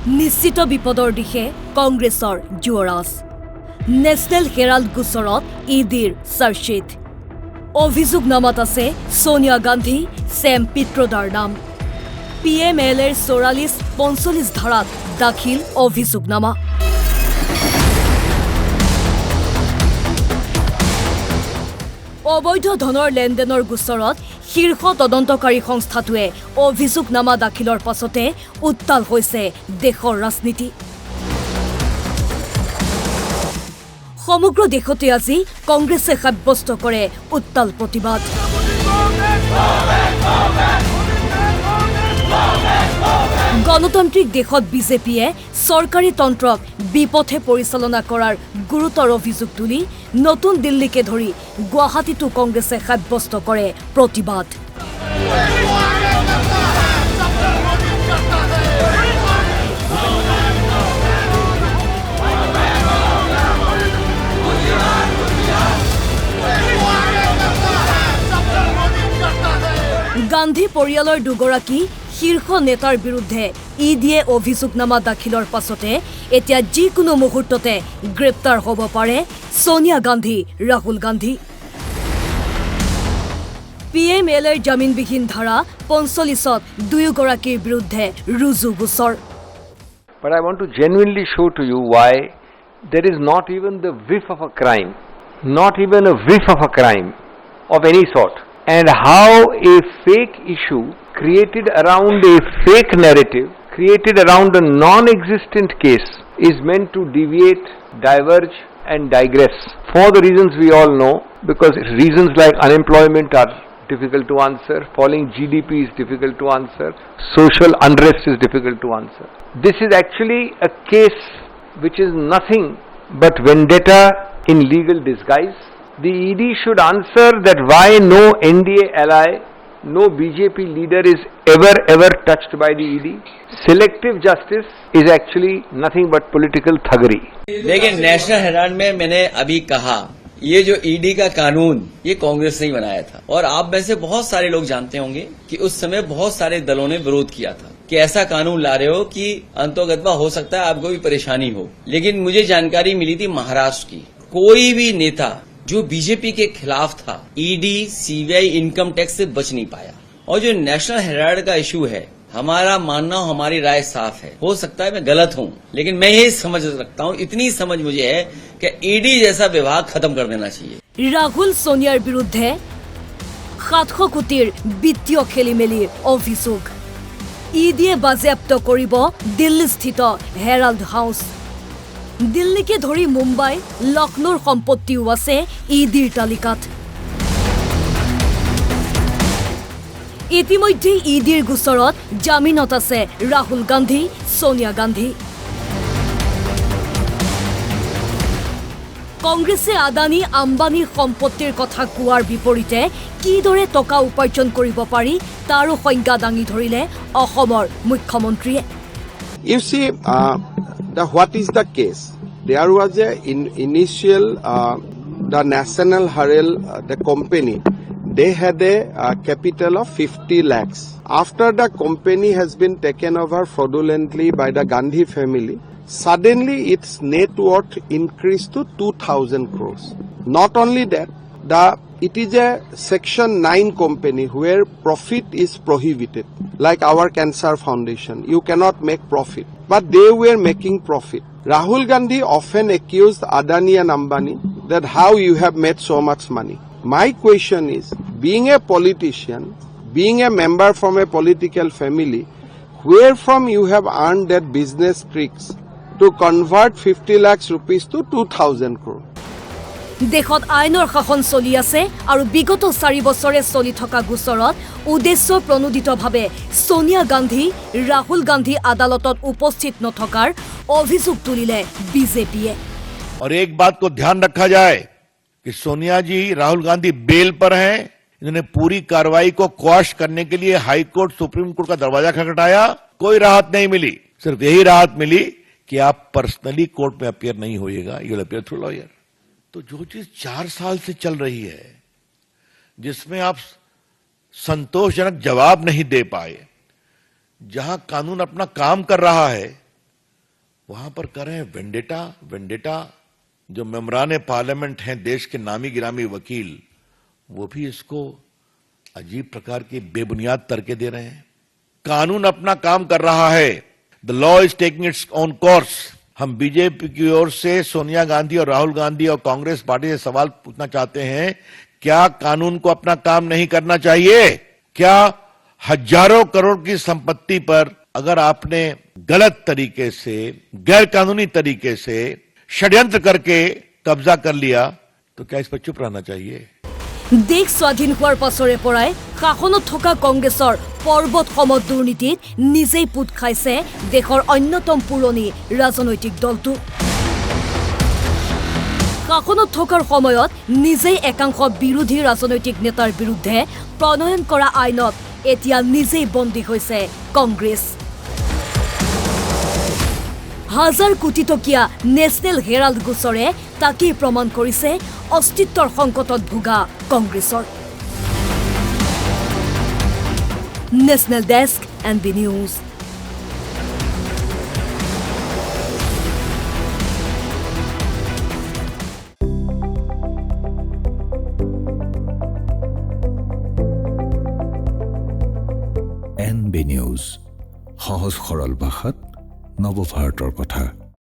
নিশ্চিত বিপদৰ দিশে কংগ্ৰেছৰ যুৱৰাজ নেশ্যনেল হেৰাল্ড গোচৰত ইডিৰ চাৰ্জশ্বিট অভিযোগনামাত আছে সোনিয়া গান্ধী ছেম পিত্ৰোদাৰ নাম PMLৰ 44-45 ধাৰাত দাখিল অভিযোগনামা অবৈধ ধনৰ লেনদেনৰ গোচৰত শীৰ্ষ তদন্তকাৰী সংস্থাটোৱে অভিযোগনামা দাখিলৰ পাছতে উত্তাল হৈছে দেশৰ ৰাজনীতি সমগ্ৰ দেশতে আজি কংগ্ৰেছে সাব্যস্ত কৰে উত্তাল প্ৰতিবাদ গণতান্ত্ৰিক দেশত বিজেপিয়ে চৰকাৰী তন্ত্ৰক বিপথে পৰিচালনা কৰাৰ গুৰুতৰ অভিযোগ তুলি নতুন দিল্লীকে ধৰি গুৱাহাটীতো কংগ্ৰেছে সাব্যস্ত কৰে প্ৰতিবাদ গান্ধী পৰিয়ালৰ দুগৰাকী শীৰ্ষ নেতাৰ বিৰুদ্ধে ইডিয়ে অভিযোগনামা দাখিলৰ পাছতে এতিয়া যিকোনো মুহূৰ্ততে গ্ৰেপ্তাৰ হ'ব পাৰে সোনিয়া গান্ধী ৰাহুল গান্ধী PMLৰ জামিনবিহীন ধাৰা 45ত দুয়োগৰাকীৰ বিৰুদ্ধে ৰুজু গোচৰ But I want to genuinely show to you why there is not even the whiff of a crime, not even a whiff of a crime of any sort, and how a fake issue created around a fake narrative, created around a non-existent case is meant to deviate, diverge and digress for the reasons we all know, because reasons like unemployment are difficult to answer, falling GDP is difficult to answer, social unrest is difficult to answer. This is actually a case which is nothing but vendetta in legal disguise. The ED should answer that why no NDA ally, no BJP leader is ever touched by the ED. Selective justice is actually nothing but political thuggery. लेकिन national Herald में मैंने अभी कहा ये जो ED का कानून ये कांग्रेस ने ही बनाया था और आप में से बहुत सारे लोग जानते होंगे कि उस समय बहुत सारे दलों ने विरोध किया था कि ऐसा कानून ला रहे हो कि अंतोगत्वा हो सकता है आपको भी परेशानी हो लेकिन मुझे जानकारी मिली थी महाराष्ट्र की कोई भी नेता जो बीजेपी के खिलाफ था ईडी सीबीआई इनकम टैक्स से बच नहीं पाया और जो नेशनल हेराल्ड का इशू है हमारा मानना हमारी राय साफ है हो सकता है मैं गलत हूं लेकिन मैं ये समझ रखता हूं इतनी समझ मुझे है कि ईडी जैसा विभाग खत्म कर देना चाहिए राहुल सोनियार विरुद्धे 700 কোটিৰ বিত্তীয় খেলিমেলিৰ অভিযোগ ইডিয়ে বাজেয়াপ্ত কৰিব দিল্লীস্থিত হেৰাল্ড হাউচ দিল্লীকে ধৰি মুম্বাই লক্ষ্ণৌৰ সম্পত্তিও আছে ইডিৰ তালিকাত ইতিমধ্যে ইডিৰ গোচৰত জামিনত আছে ৰাহুল গান্ধী সোনিয়া গান্ধী কংগ্ৰেছে আদানী আম্বানীৰ সম্পত্তিৰ কথা কোৱাৰ বিপৰীতে কিদৰে টকা উপাৰ্জন কৰিব পাৰি তাৰো সংজ্ঞা দাঙি ধৰিলে অসমৰ মুখ্যমন্ত্ৰীয়ে You see, what is the case? There was a initial, the National Herald, the company, they had a capital of 50 lakhs. After the company has been taken over fraudulently by the Gandhi family, suddenly its net worth increased to 2,000 crores. Not only that, it is a Section 9 company where profit is prohibited, like our Cancer Foundation. You cannot make profit. But they were making profit. Rahul Gandhi often accused Adani and Ambani that how you have made so much money. My question is, being a politician, being a member from a political family, where from you have earned that business tricks to convert 50 lakhs rupees to 2,000 crore? দেশত আইনৰ শাসন চলি আছে আৰু বিগত 4 বছৰে চলি থকা গোচৰত উদ্দেশ্য প্ৰণোদিতভাৱে সোনিয়া গান্ধী ৰাহুল গান্ধী আদালতত উপস্থিত নথকাৰ অভিযোগ তুলিলে বিজেপিয়ে और एक बात को ध्यान रखा जाए कि सोनिया जी राहुल गांधी बेल पर हैं इन्होंने पूरी कार्रवाई को क्वाश करने के लिए हाई कोर्ट सुप्रीम कोर्ट का दरवाजा खटखटाया कोई राहत नहीं मिली सिर्फ यही राहत मिली कि आप पर्सनली कोर्ट में अपीयर नहीं होइएगा you will appear through lawyer तो जो चीज 4 साल से चल रही है जिसमें आप संतोषजनक जवाब नहीं दे पाए, जहां कानून अपना काम कर रहा है वहां पर कर रहे हैं वेंडेटा। जो मेम्बरान पार्लियामेंट हैं, देश के नामी गिरामी वकील, वो भी इसको अजीब प्रकार की बेबुनियाद तर्के दे रहे हैं। कानून अपना काम कर रहा है, the law is taking its own course. हम बीजेपी की ओर से सोनिया गांधी और राहुल गांधी और कांग्रेस पार्टी से सवाल पूछना चाहते हैं, क्या कानून को अपना काम नहीं करना चाहिए? क्या हजारों करोड़ की संपत्ति पर अगर आपने गलत तरीके से, गैर कानूनी तरीके से षड्यंत्र करके कब्जा कर लिया, तो क्या इस पर चुप रहना चाहिए? देश स्वाधीन होৱাৰ পাছৰে পৰাই শাসনত থকা কংগ্ৰেছৰ পৰ্বত সম দুৰ্নীতিত নিজেই পুত খাইছে দেশৰ অন্যতম পুৰণি ৰাজনৈতিক দলটো। শাসনত থকাৰ সময়ত নিজেই একাংশ বিৰোধী ৰাজনৈতিক নেতাৰ বিৰুদ্ধে প্ৰণয়ন কৰা আইনত এতিয়া নিজেই বন্দী হৈছে কংগ্ৰেছ। হাজাৰ কোটি টকীয়া নেশ্যনেল হেৰাল্ড গোচৰে তাকেই প্ৰমাণ কৰিছে অস্তিত্বৰ সংকটত ভোগা কংগ্ৰেছৰ। National desk NB news. NB news, সহজ সৰল ভাষাত নৱভাৰতৰ কথা।